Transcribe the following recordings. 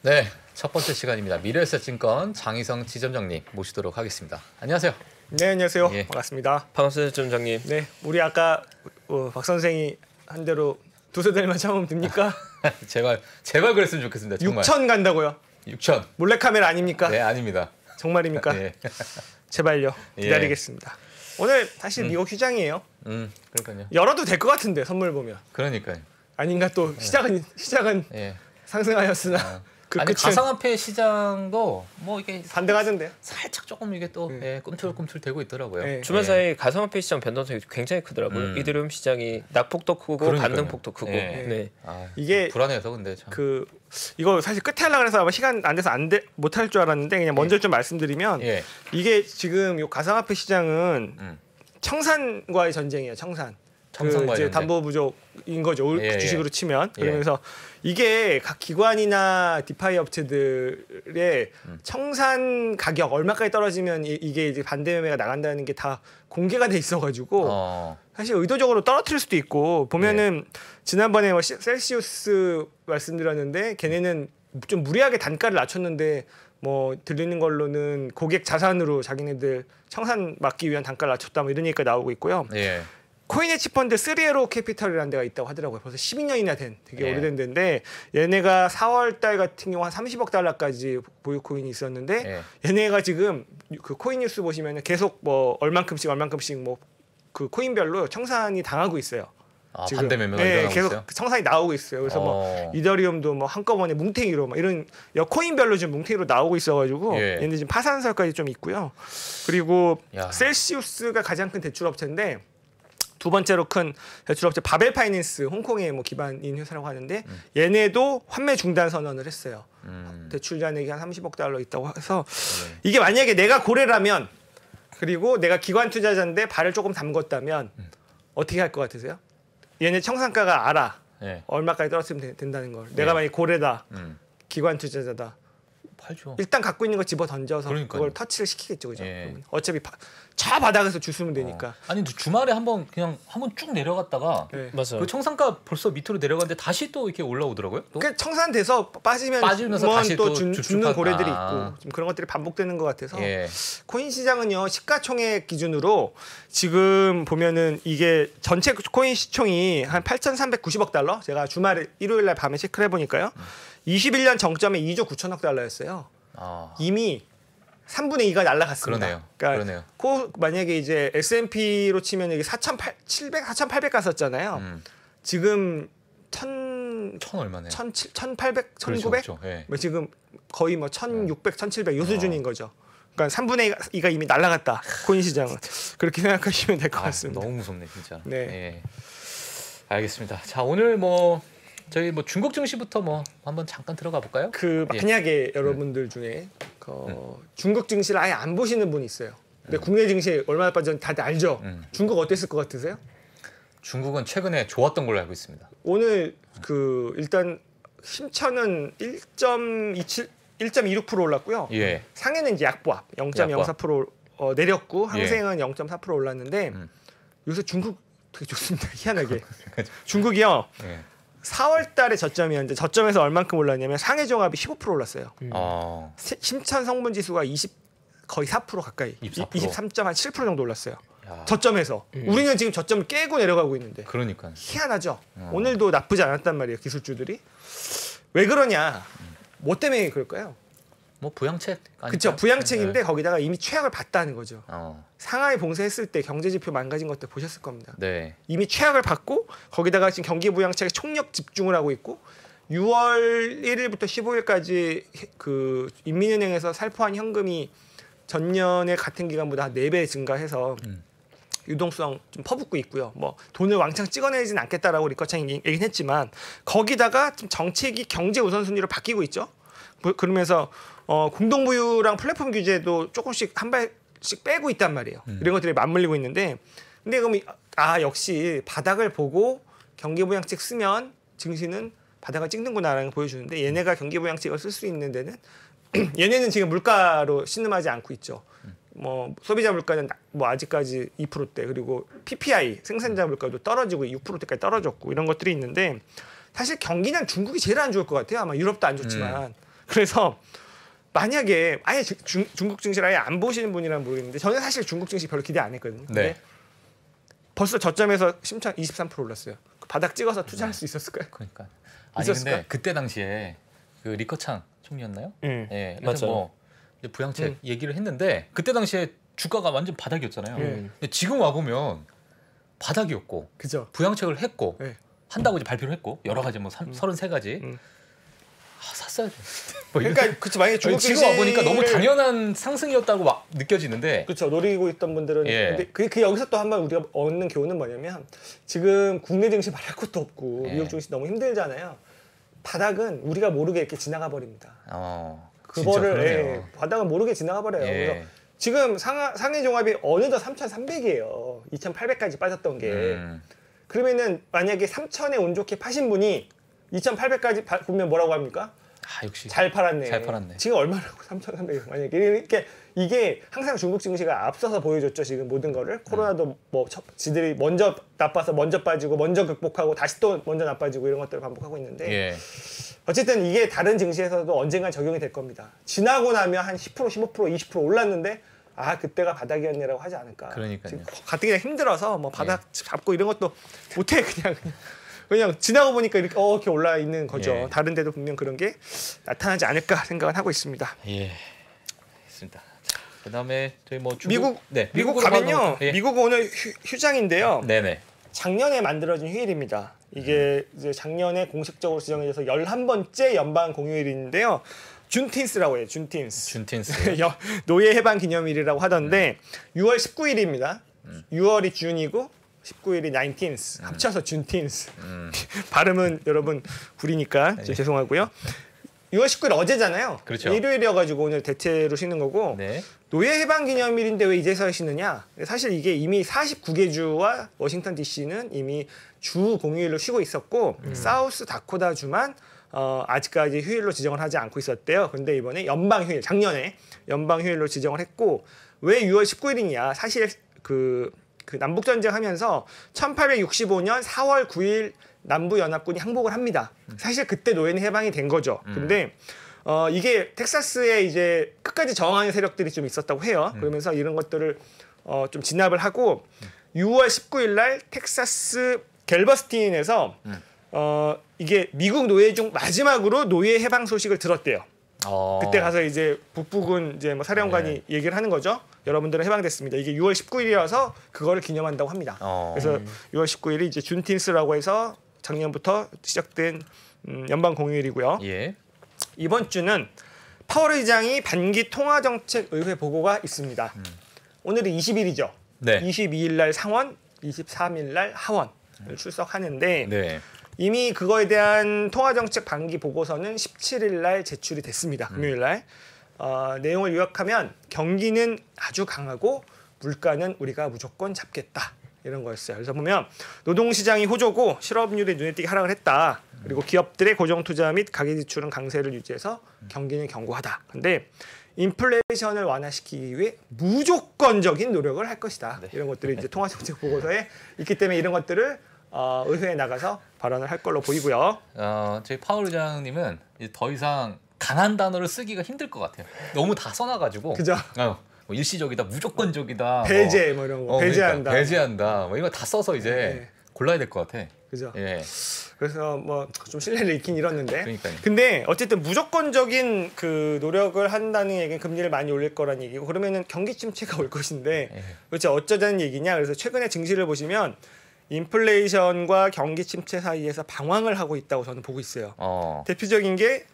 네, 첫 번째 시간입니다. 미래에셋증권 장희성 지점장님 모시도록 하겠습니다. 안녕하세요. 네, 안녕하세요. 예. 반갑습니다. 반갑습니다, 지점장님. 네, 우리 아까 박 선생이 한 대로 두세 달만 참으면 됩니까? 제발 그랬으면 좋겠습니다. 정말. 6천 간다고요? 6천. 몰래카메라 아닙니까? 네, 아닙니다. 정말입니까? 네. 제발요. 기다리겠습니다. 오늘 사실 미국 휴장이에요. 그러니까요. 열어도 될 것 같은데 선물 보면. 그러니까요. 아닌가 또 시작은 예. 상승하였으나 그 아니 끝은 가상화폐 시장도 뭐 이게 반등하던데요. 살짝 조금 이게 또 꿈틀꿈틀 되고 있더라고요. 네. 주말 사이 가상화폐 시장 변동성이 굉장히 크더라고요. 이더리움 시장이 낙폭도 크고 그러니까요. 반등폭도 크고. 네. 네. 아, 이게 불안해서 근데 참. 이거 사실 끝에 하려고 해서 아마 시간 안 돼서 못할 줄 알았는데 그냥 먼저 좀 말씀드리면 예. 이게 지금 요 가상화폐 시장은 청산과의 전쟁이에요. 청산과의 이제 전쟁. 담보 부족인 거죠. 예, 주식으로 치면. 예. 그러면서 이게 각 기관이나 디파이 업체들의 청산 가격 얼마까지 떨어지면 이게 이제 반대 매매가 나간다는 게 다 공개가 돼 있어가지고 사실 의도적으로 떨어뜨릴 수도 있고 보면은 지난번에 뭐 셀시우스 말씀드렸는데 걔네는 좀 무리하게 단가를 낮췄는데 뭐 들리는 걸로는 고객 자산으로 자기네들 청산 막기 위한 단가를 낮췄다 뭐 이런 얘기가 나오고 있고요. 예. 코인헤지 펀드 3에로 캐피털이라는 데가 있다고 하더라고요. 벌써 12년이나 된 되게 예. 오래된 데인데 얘네가 4월 달 같은 경우 한 30억 달러까지 보유 코인이 있었는데 얘네가 지금 그 코인 뉴스 보시면 계속 뭐 얼만큼씩 뭐 그 코인별로 청산이 당하고 있어요. 아, 지금. 반대 매매가 네, 일어나고 계속 있어요? 청산이 나오고 있어요. 그래서 뭐 이더리움도 뭐 한꺼번에 뭉탱이로 막 이런 코인별로 지금 뭉탱이로 나오고 있어가지고 얘네 지금 파산설까지 좀 있고요. 그리고 셀시우스가 가장 큰 대출업체인데 두 번째로 큰 대출업체 바벨 파이낸스 홍콩의 뭐 기반인 회사라고 하는데 얘네도 환매 중단 선언을 했어요. 대출 잔액이 한 30억 달러 있다고 해서 이게 만약에 내가 고래라면 그리고 내가 기관 투자자인데 발을 조금 담궜다면 어떻게 할 것 같으세요? 얘네 청산가가 알아. 얼마까지 떨어뜨리면 된다는 걸. 내가 만약에 고래다. 기관 투자자다. 팔죠. 일단 갖고 있는 거 집어 던져서 그걸 터치를 시키겠죠, 그죠? 어차피 저 바닥에서 주스면 되니까. 아니 주말에 한번 쭉 내려갔다가 맞아요. 그 청산가 벌써 밑으로 내려갔는데 다시 또 이렇게 올라오더라고요. 또? 그 청산돼서 빠지면서 다시 또 또 죽는 고래들이 있고 좀 그런 것들이 반복되는 것 같아서 코인 시장은요 시가총액 기준으로 지금 보면은 이게 전체 코인 시총이 한 8,390억 달러. 제가 주말에 일요일 날 밤에 체크를 해보니까요. 21년 정점에 2조 9천억 달러였어요. 이미 3분의 2가 날라갔습니다. 그러네요. 만약에 이제 S&P로 치면 여기 4,800 갔었잖아요. 지금 1,000 얼마네? 1,800, 1,900? 그렇죠. 지금 거의 뭐 1,600, 1,700 요 수준인 거죠. 그러니까 3분의 2가 이미 날라갔다. 코인 시장은. 그렇게 생각하시면 될 것 같습니다. 너무 무섭네 진짜. 네. 알겠습니다. 자 오늘 저희 중국 증시부터 한번 잠깐 들어가 볼까요? 만약에 여러분들 중에 중국 증시를 아예 안 보시는 분이 있어요. 근데 국내 증시 얼마나 빠졌는지 다들 알죠? 중국 어땠을 것 같으세요? 중국은 최근에 좋았던 걸로 알고 있습니다. 오늘 일단 심천은 1.26% 올랐고요. 상해는 이제 약보합 0.04% 내렸고 항생은 0.4% 올랐는데 요새 중국 되게 좋습니다. 희한하게. 중국이요. 4월 달에 저점이었는데 저점에서 얼만큼 올랐냐면 상해 종합이 15% 올랐어요. 심천 성분 지수가 거의 4% 가까이 23.7% 정도 올랐어요. 저점에서. 우리는 지금 저점을 깨고 내려가고 있는데. 그러니까. 희한하죠. 오늘도 나쁘지 않았단 말이에요. 기술주들이. 왜 그러냐. 뭐 때문에 그럴까요? 부양책 아닐까요? 그렇죠. 부양책인데 거기다가 이미 최악을 봤다는 거죠. 상하이 봉쇄했을 때 경제지표 망가진 것들 보셨을 겁니다. 이미 최악을 봤고 거기다가 지금 경기 부양책에 총력 집중을 하고 있고 6월 1일부터 15일까지 그 인민은행에서 살포한 현금이 전년의 같은 기간보다 4배 증가해서 유동성 좀 퍼붓고 있고요. 돈을 왕창 찍어내지는 않겠다라고 리커창이 얘기는 했지만 거기다가 좀 정책이 경제 우선순위로 바뀌고 있죠. 그러면서 공동부유랑 플랫폼 규제도 조금씩 한 발씩 빼고 있단 말이에요. 이런 것들이 맞물리고 있는데 근데 그럼 역시 바닥을 보고 경기부양책 쓰면 증시는 바닥을 찍는구나라는 걸 보여주는데 얘네가 경기부양책을 쓸 수 있는 데는 얘네는 지금 물가로 신음하지 않고 있죠. 소비자 물가는 아직까지 2%대 그리고 PPI 생산자 물가도 떨어지고 6%대까지 떨어졌고 이런 것들이 있는데 사실 경기는 중국이 제일 안 좋을 것 같아요. 아마 유럽도 안 좋지만 그래서 만약에 아예 중국 증시를 아예 안 보시는 분이라면 모르겠는데 저는 사실 중국 증시 별로 기대 안 했거든요. 근데 벌써 저점에서 심창 23% 올랐어요. 바닥 찍어서 투자할 수 있었을까요? 그러니까. 아니 근데 그때 당시에 그 리커창 총리였나요? 예. 맞아요. 뭐 부양책 얘기를 했는데 그때 당시에 주가가 완전 바닥이었잖아요. 근데 지금 와 보면 바닥이었고, 그죠? 부양책을 했고, 한다고 이제 발표를 했고, 여러 가지 뭐 33가지. 샀어야죠. 뭐 그러니까 그쵸, 만약에 중국 지금 와 보니까 너무 당연한 상승이었다고 막 느껴지는데. 그렇죠. 노리고 있던 분들은 근데 그 여기서 또 한번 우리가 얻는 교훈은 뭐냐면 지금 국내 증시 말할 것도 없고 미국 증시 너무 힘들잖아요. 바닥은 우리가 모르게 이렇게 지나가 버립니다. 그거를 바닥은 모르게 지나가 버려요. 그래서 지금 상해 종합이 어느덧 3,300이에요. 2,800까지 빠졌던 게. 그러면은 만약에 3,000에 운 좋게 파신 분이 2,800까지 보면 뭐라고 합니까? 역시 잘 팔았네. 잘 팔았네. 지금 얼마라고 3,300 만약에 이렇게 이게 항상 중국 증시가 앞서서 보여줬죠. 지금 모든 거를 코로나도 뭐 지들이 먼저 나빠서 먼저 빠지고 먼저 극복하고 다시 또 먼저 나빠지고 이런 것들을 반복하고 있는데 어쨌든 이게 다른 증시에서도 언젠간 적용이 될 겁니다. 지나고 나면 한 10%, 15%, 20% 올랐는데 그때가 바닥이었네라고 하지 않을까. 그러니까요. 지금 가뜩이나 힘들어서 뭐 바닥 잡고 이런 것도 못해 그냥 지나고 보니까 이렇게 올라 있는 거죠. 다른 데도 분명 그런 게 나타나지 않을까 생각은 하고 있습니다. 알겠습니다. 그다음에 저희 뭐 미국 가면요. 미국은 오늘 휴장인데요. 작년에 만들어진 휴일입니다. 이게 이제 작년에 공식적으로 지정해져서 11번째 연방 공휴일인데요. 준틴스라고 해요. 준틴스. 노예 해방 기념일이라고 하던데 6월 19일입니다. 6월이 준이고 19일이 19th 합쳐서 준틴스. 발음은 여러분 구리니까 죄송하고요. 6월 19일 어제잖아요. 그렇죠. 일요일이어가지고 오늘 대체로 쉬는 거고 노예 해방 기념일인데 왜 이제서야 쉬느냐? 사실 이게 이미 49개 주와 워싱턴 D.C.는 이미 주 공휴일로 쉬고 있었고 사우스 다코타 주만 아직까지 휴일로 지정을 하지 않고 있었대요. 근데 이번에 연방 휴일, 작년에 연방 휴일로 지정을 했고 왜 6월 19일이냐? 사실 그 남북 전쟁하면서 1865년 4월 9일 남부 연합군이 항복을 합니다. 사실 그때 노예는 해방이 된 거죠. 근데 이게 텍사스에 이제 끝까지 저항하는 세력들이 좀 있었다고 해요. 그러면서 이런 것들을 좀 진압을 하고 6월 19일 날 텍사스 갤버스틴에서 이게 미국 노예 중 마지막으로 노예 해방 소식을 들었대요. 그때 가서 이제 북부군 이제 뭐 사령관이 얘기를 하는 거죠. 여러분들은 해방됐습니다. 이게 6월 19일이라서 그거를 기념한다고 합니다. 그래서 6월 19일이 이제 준틴스라고 해서 작년부터 시작된 연방 공휴일이고요. 이번 주는 파월 의장이 반기 통화정책 의회 보고가 있습니다. 오늘이 20일이죠. 22일 날 상원, 23일 날 하원을 출석하는데 이미 그거에 대한 통화정책 반기 보고서는 17일 날 제출이 됐습니다. 금요일 날. 내용을 요약하면 경기는 아주 강하고 물가는 우리가 무조건 잡겠다. 이런 거였어요. 그래서 보면 노동시장이 호조고 실업률이 눈에 띄게 하락을 했다. 그리고 기업들의 고정투자 및 가계지출은 강세를 유지해서 경기는 견고하다. 근데 인플레이션을 완화시키기 위해 무조건적인 노력을 할 것이다. 이런 것들이 이제 통화정책 보고서에 있기 때문에 이런 것들을 의회에 나가서 발언을 할 걸로 보이고요. 저희 파월 의장님은 더 이상 강한 단어를 쓰기가 힘들 것 같아요. 너무 다 써놔가지고. 그죠? 뭐 일시적이다, 무조건적이다, 배제 뭐 이런 거, 배제한다, 그러니까 배제한다, 뭐 이거 다 써서 이제 골라야 될 것 같아. 그죠? 그래서 뭐 좀 신뢰를 잃긴 잃었는데. 그러니까요. 근데 어쨌든 무조건적인 그 노력을 한다는 얘기는 금리를 많이 올릴 거란 얘기고 그러면은 경기 침체가 올 것인데 도대체 어쩌자는 얘기냐? 그래서 최근에 증시를 보시면 인플레이션과 경기 침체 사이에서 방황을 하고 있다고 저는 보고 있어요. 대표적인 게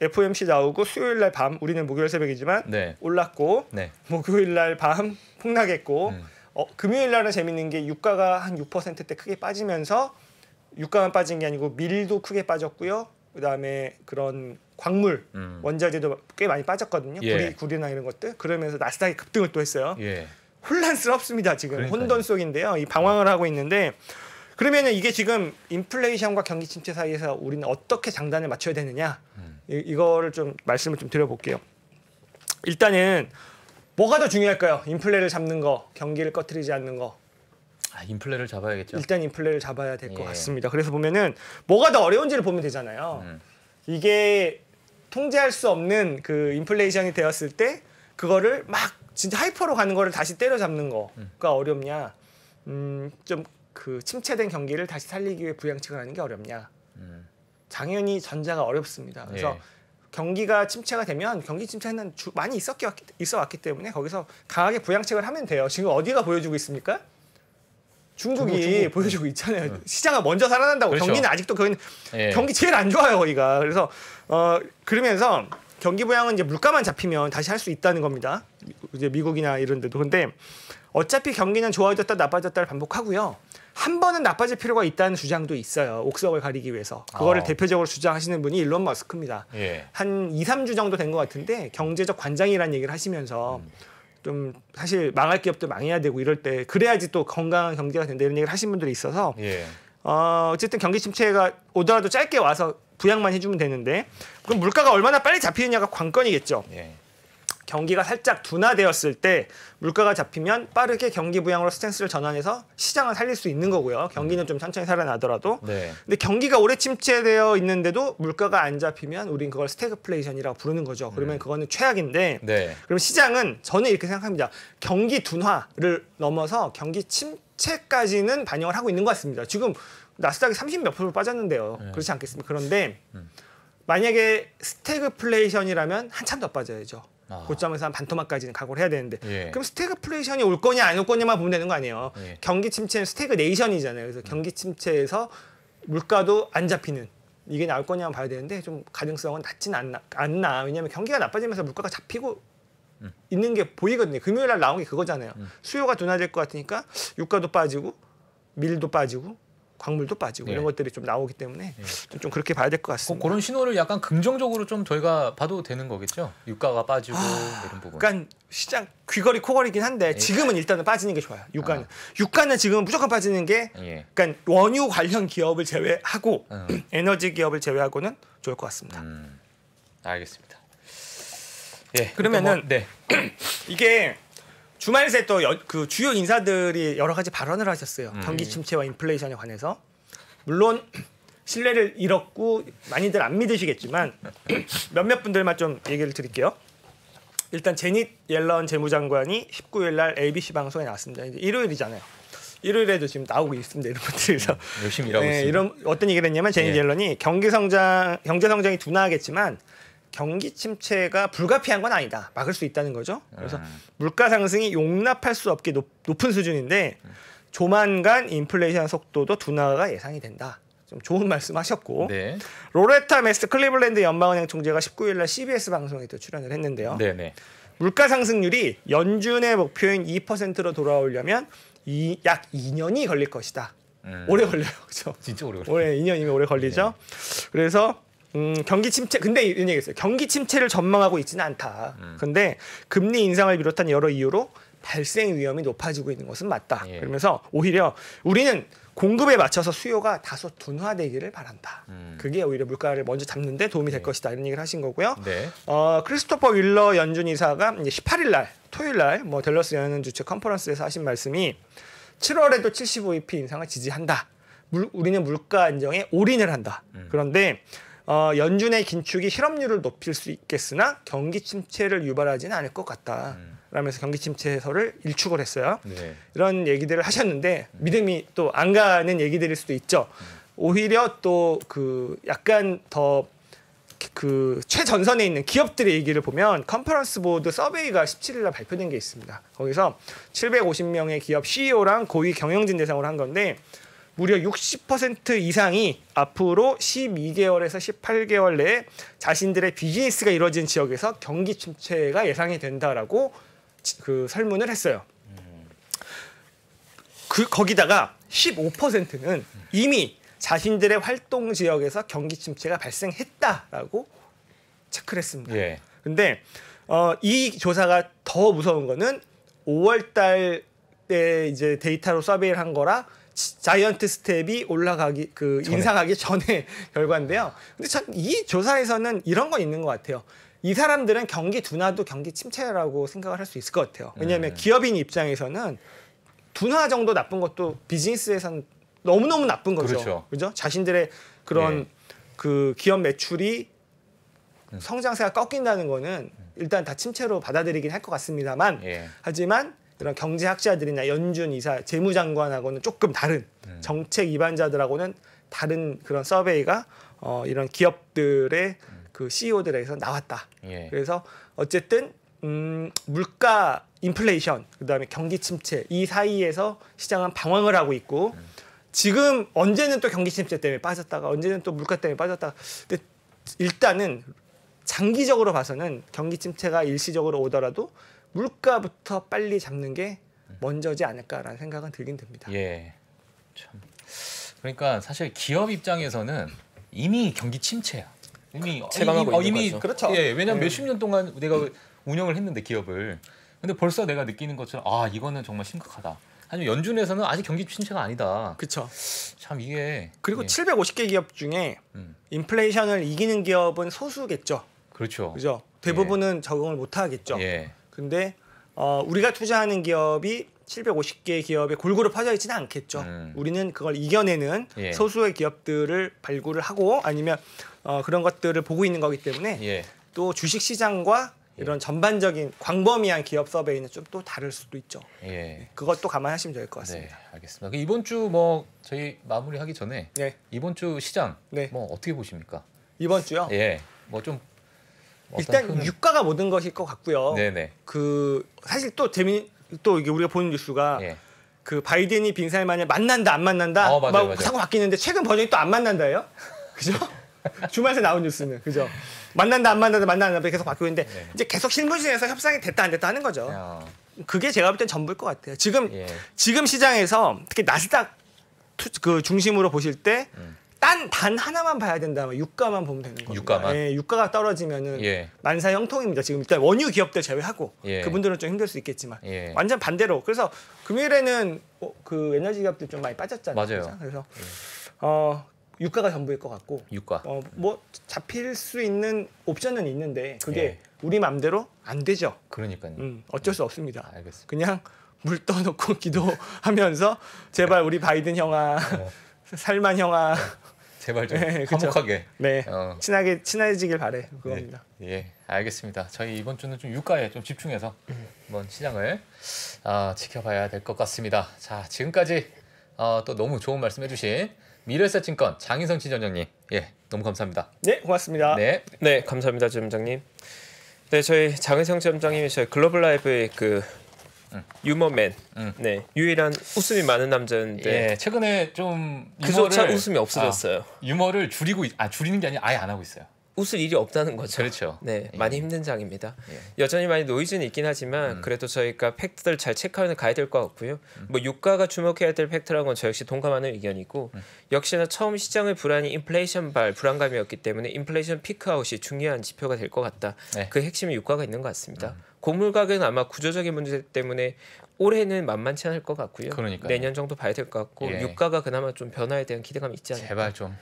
FOMC 나오고 수요일 날 밤 우리는 목요일 새벽이지만 올랐고 목요일 날 밤 폭락했고 금요일 날은 재밌는 게 유가가 한 6%대 크게 빠지면서 유가만 빠진 게 아니고 밀도 크게 빠졌고요. 그다음에 그런 광물 원자재도 꽤 많이 빠졌거든요. 구리나 이런 것들. 그러면서 나스닥이 급등을 또 했어요. 혼란스럽습니다. 지금 그러니까요. 혼돈 속인데요. 이 방황을 하고 있는데 그러면은 이게 지금 인플레이션과 경기 침체 사이에서 우리는 어떻게 장단을 맞춰야 되느냐 이거를 좀 말씀을 좀 드려볼게요. 일단은 뭐가 더 중요할까요? 인플레를 잡는 거, 경기를 꺼트리지 않는 거. 인플레를 잡아야겠죠. 일단 인플레를 잡아야 될 것 같습니다. 그래서 보면은 뭐가 더 어려운지를 보면 되잖아요. 이게 통제할 수 없는 그 인플레이션이 되었을 때 그거를 막 진짜 하이퍼로 가는 거를 다시 때려잡는 거가 어렵냐, 좀 그 침체된 경기를 다시 살리기 위해 부양책을 하는 게 어렵냐. 당연히 전자가 어렵습니다. 그래서 경기가 침체가 되면 경기 침체는 많이 있어 왔기 때문에 거기서 강하게 부양책을 하면 돼요. 지금 어디가 보여주고 있습니까? 중국이 보여주고 있잖아요. 시장은 먼저 살아난다고. 그렇죠. 경기는 아직도 경기 제일 안 좋아요, 거기가. 그래서 그러면서 경기 부양은 이제 물가만 잡히면 다시 할 수 있다는 겁니다. 이제 미국이나 이런 데도. 근데 어차피 경기는 좋아졌다 나빠졌다를 반복하고요. 한 번은 나빠질 필요가 있다는 주장도 있어요. 옥석을 가리기 위해서. 그거를 대표적으로 주장하시는 분이 일론 머스크입니다. 한 2, 3주 정도 된 것 같은데 경제적 관장이라는 얘기를 하시면서 좀 사실 망할 기업도 망해야 되고 이럴 때 그래야지 또 건강한 경제가 된다 이런 얘기를 하신 분들이 있어서 어쨌든 경기 침체가 오더라도 짧게 와서 부양만 해주면 되는데 그럼 물가가 얼마나 빨리 잡히느냐가 관건이겠죠. 경기가 살짝 둔화되었을 때 물가가 잡히면 빠르게 경기 부양으로 스탠스를 전환해서 시장을 살릴 수 있는 거고요. 경기는 좀 천천히 살아나더라도. 근데 경기가 오래 침체되어 있는데도 물가가 안 잡히면 우린 그걸 스태그플레이션이라고 부르는 거죠. 그러면 그거는 최악인데 그럼 시장은 저는 이렇게 생각합니다. 경기 둔화를 넘어서 경기 침체까지는 반영을 하고 있는 것 같습니다. 지금 나스닥이 30몇 % 빠졌는데요. 그렇지 않겠습니까? 그런데 만약에 스태그플레이션이라면 한참 더 빠져야죠. 고점에서 한 반토막까지는 각오를 해야 되는데 그럼 스태그플레이션이 올 거냐 안 올 거냐만 보면 되는 거 아니에요. 경기 침체는 스태그네이션이잖아요. 그래서 경기 침체에서 물가도 안 잡히는 이게 나올 거냐만 봐야 되는데 좀 가능성은 낮진 않나. 왜냐하면 경기가 나빠지면서 물가가 잡히고 있는 게 보이거든요. 금요일 날 나온 게 그거잖아요. 수요가 둔화될 것 같으니까 유가도 빠지고 밀도 빠지고 광물도 빠지고 이런 것들이 좀 나오기 때문에 좀 그렇게 봐야 될 것 같습니다. 그런 신호를 약간 긍정적으로 좀 저희가 봐도 되는 거겠죠? 유가가 빠지고 이런 부분. 그러니까 시장 귀걸이 코걸이긴 한데 지금은 일단은 빠지는 게 좋아요. 유가는 지금 무조건 빠지는 게 그러니까 원유 관련 기업을 제외하고 에너지 기업을 제외하고는 좋을 것 같습니다. 알겠습니다. 그러면은 이게 주말 새 또 그 주요 인사들이 여러 가지 발언을 하셨어요. 경기 침체와 인플레이션에 관해서. 물론 신뢰를 잃었고 많이들 안 믿으시겠지만 몇몇 분들만 좀 얘기를 드릴게요. 일단 제닛 옐런 재무장관이 19일 날 ABC 방송에 나왔습니다. 이제 일요일이잖아요. 일요일에도 지금 나오고 있습니다. 이런 것들에서 열심히 일하고 있습니다. 어떤 얘기를 했냐면 제닛 옐런이 경제 성장이 둔화하겠지만 경기 침체가 불가피한 건 아니다. 막을 수 있다는 거죠. 그래서 물가 상승이 용납할 수 없게 높은 수준인데 조만간 인플레이션 속도도 둔화가 예상이 된다. 좀 좋은 말씀하셨고 로레타 메스 클리블랜드 연방은행 총재가 19일 날 CBS 방송에 또 출연을 했는데요. 물가 상승률이 연준의 목표인 2%로 돌아오려면 약 2년이 걸릴 것이다. 오래 걸려요. 그렇죠? 진짜 오래 걸려요. 올해 2년이면 오래 걸리죠. 그래서 경기 침체 근데 이런 얘기했어요. 경기 침체를 전망하고 있지는 않다. 근데 금리 인상을 비롯한 여러 이유로 발생 위험이 높아지고 있는 것은 맞다. 그러면서 오히려 우리는 공급에 맞춰서 수요가 다소 둔화되기를 바란다. 그게 오히려 물가를 먼저 잡는 데 도움이 될 것이다. 이런 얘기를 하신 거고요. 크리스토퍼 윌러 연준 이사가 이제 18일 날 토요일 날 뭐 댈러스 연준주최 컨퍼런스에서 하신 말씀이 7월에도 75bp 인상을 지지한다. 우리는 물가 안정에 올인을 한다. 그런데 연준의 긴축이 실업률을 높일 수 있겠으나 경기 침체를 유발하지는 않을 것 같다. 라면서 경기 침체 해설을 일축을 했어요. 이런 얘기들을 하셨는데 믿음이 또 안 가는 얘기들일 수도 있죠. 오히려 또 그 약간 더 그 최전선에 있는 기업들의 얘기를 보면 컨퍼런스 보드 서베이가 17일 날 발표된 게 있습니다. 거기서 750명의 기업 CEO랑 고위 경영진 대상으로 한 건데 무려 60% 이상이 앞으로 12개월에서 18개월 내에 자신들의 비즈니스가 이루어진 지역에서 경기 침체가 예상이 된다라고 그 설문을 했어요. 거기다가 15%는 이미 자신들의 활동 지역에서 경기 침체가 발생했다라고 체크를 했습니다. 근데 이 조사가 더 무서운 거는 5월 달에 이제 데이터로 서베이를 한 거라 자이언트 스텝이 올라가기 인상하기 전에 결과인데요. 근데 참 이 조사에서는 이런 건 있는 것 같아요. 이 사람들은 경기 둔화도 경기 침체라고 생각을 할 수 있을 것 같아요. 왜냐하면 기업인 입장에서는 둔화 정도 나쁜 것도 비즈니스에서는 너무너무 나쁜 거죠. 그죠? 자신들의 그런 그 기업 매출이 성장세가 꺾인다는 거는 일단 다 침체로 받아들이긴 할 것 같습니다만 하지만 이런 경제학자들이나 연준 이사, 재무장관하고는 조금 다른 정책 위반자들하고는 다른 그런 서베이가 이런 기업들의 그 CEO들에게서 나왔다. 그래서 어쨌든 물가 인플레이션, 그다음에 경기 침체 이 사이에서 시장은 방황을 하고 있고 지금 언제는 또 경기 침체 때문에 빠졌다가 언제는 또 물가 때문에 빠졌다가 근데 일단은 장기적으로 봐서는 경기 침체가 일시적으로 오더라도 물가부터 빨리 잡는 게 먼저지 않을까라는 생각은 들긴 듭니다. 예. 참. 그러니까 사실 기업 입장에서는 이미 경기 침체야. 이미 체감하고 있는 거죠. 그렇죠. 예, 왜냐면 몇십 년 동안 내가 운영을 했는데 기업을. 근데 벌써 내가 느끼는 것처럼 이거는 정말 심각하다. 하지만 연준에서는 아직 경기 침체가 아니다. 그렇죠. 참 이게 그리고 750개 기업 중에 인플레이션을 이기는 기업은 소수겠죠. 그렇죠. 그죠? 대부분은 적응을 못 하겠죠. 근데 우리가 투자하는 기업이 750개 기업에 골고루 퍼져 있지는 않겠죠. 우리는 그걸 이겨내는 소수의 기업들을 발굴을 하고 아니면 그런 것들을 보고 있는 거기 때문에 또 주식 시장과 이런 전반적인 광범위한 기업 서베이는 좀 또 다를 수도 있죠. 그것도 감안하시면 될 것 같습니다. 네, 알겠습니다. 이번 주 뭐 저희 마무리하기 전에 이번 주 시장 뭐 어떻게 보십니까? 이번 주요? 뭐 좀 일단 유가가 모든 것일 것 같고요. 그 사실 또 이게 우리가 보는 뉴스가 그 바이든이 빈살만을 만난다 안 만난다 맞아요. 자꾸 바뀌는데 최근 버전이 또 안 만난다예요. 그죠? 주말에 나온 뉴스는 그죠? 만난다 안 만난다 계속 바뀌고 있는데 이제 계속 실무진에서 협상이 됐다 안 됐다 하는 거죠. 그게 제가 볼 땐 전부일 것 같아요. 지금 시장에서 특히 나스닥 그 중심으로 보실 때 단 하나만 봐야 된다면 유가만 보면 되는 겁니다. 유가만? 유가가 떨어지면은 만사 형통입니다. 지금 일단 원유 기업들 제외하고 그분들은 좀 힘들 수 있겠지만 완전 반대로. 그래서 금요일에는 그 에너지 기업들 좀 많이 빠졌잖아요. 맞아요. 그래서 유가가 전부일 것 같고 뭐 잡힐 수 있는 옵션은 있는데 그게 우리 맘대로 안 되죠. 그러니까요. 어쩔 수 없습니다. 알겠습니다. 그냥 물 떠놓고 기도하면서 제발 우리 바이든 형아 살만 형아 제발 좀 화목하게 친해지길 바래 그겁니다. 알겠습니다. 저희 이번 주는 좀 유가에 좀 집중해서 한번 시장을 지켜봐야 될 것 같습니다. 자, 지금까지 또 너무 좋은 말씀해주신 미래에셋증권 장인성 지점장님, 너무 감사합니다. 네, 고맙습니다. 네, 감사합니다, 지점장님. 네, 저희 장인성 지점장님이 저희 글로벌 라이브의 그 유머맨, 유일한 웃음이 많은 남자인데 최근에 좀 그조차 웃음이 없어졌어요. 유머를 줄이는 게 아니라 아예 안 하고 있어요. 웃을 일이 없다는 거죠. 그렇죠. 많이 힘든 장입니다. 여전히 많이 노이즈는 있긴 하지만 그래도 저희가 팩트들 잘 체크하면 가야 될 것 같고요. 뭐 유가가 주목해야 될 팩트라는 건 저 역시 동감하는 의견이고 역시나 처음 시장의 불안이 인플레이션 불안감이었기 때문에 인플레이션 피크아웃이 중요한 지표가 될 것 같다. 그 핵심이 유가가 있는 것 같습니다. 곡물 가격은 아마 구조적인 문제 때문에 올해는 만만치 않을 것 같고요. 그러니까요. 내년 정도 봐야 될 것 같고 유가가 그나마 좀 변화에 대한 기대감이 있지 않을까. 제발 좀.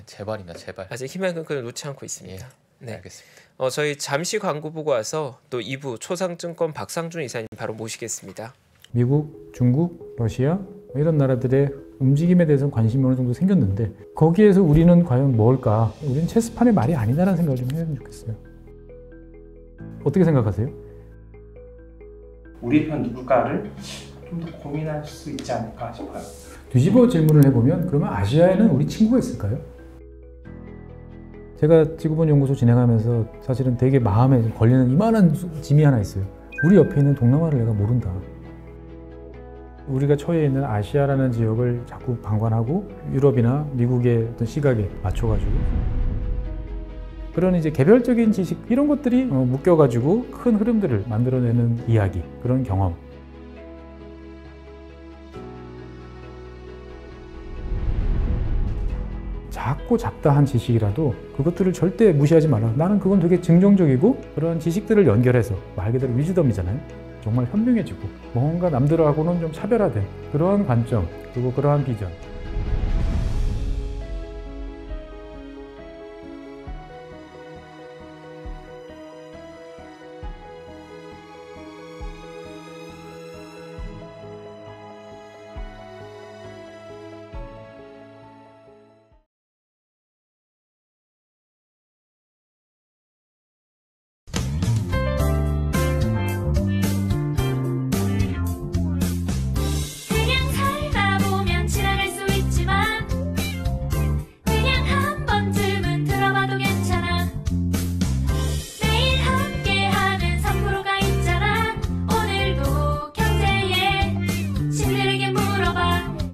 제발입니다. 제발. 아직 희망의 끈끈을 놓지 않고 있습니다. 알겠습니다. 저희 잠시 광고 보고 와서 또 2부 초상증권 박상준 이사님 바로 모시겠습니다. 미국, 중국, 러시아 이런 나라들의 움직임에 대해서 관심이 어느 정도 생겼는데 거기에서 우리는 과연 뭘까? 우리는 체스판의 말이 아니다라는 생각을 좀 해보면 좋겠어요. 어떻게 생각하세요? 우리 편 누굴까를 좀 더 고민할 수 있지 않을까 싶어요. 뒤집어 질문을 해보면 그러면 아시아에는 우리 친구가 있을까요? 제가 지구본 연구소 진행하면서 사실은 되게 마음에 걸리는 이만한 짐이 하나 있어요. 우리 옆에 있는 동남아를 내가 모른다. 우리가 처해 있는 아시아라는 지역을 자꾸 방관하고 유럽이나 미국의 어떤 시각에 맞춰가지고 그런 이제 개별적인 지식 이런 것들이 묶여가지고 큰 흐름들을 만들어내는 이야기, 그런 경험. 작고 잡다한 지식이라도 그것들을 절대 무시하지 말라. 나는 그건 되게 긍정적이고 그런 지식들을 연결해서 말 그대로 위즈덤이잖아요. 정말 현명해지고 뭔가 남들하고는 좀 차별화된 그러한 관점 그리고 그러한 비전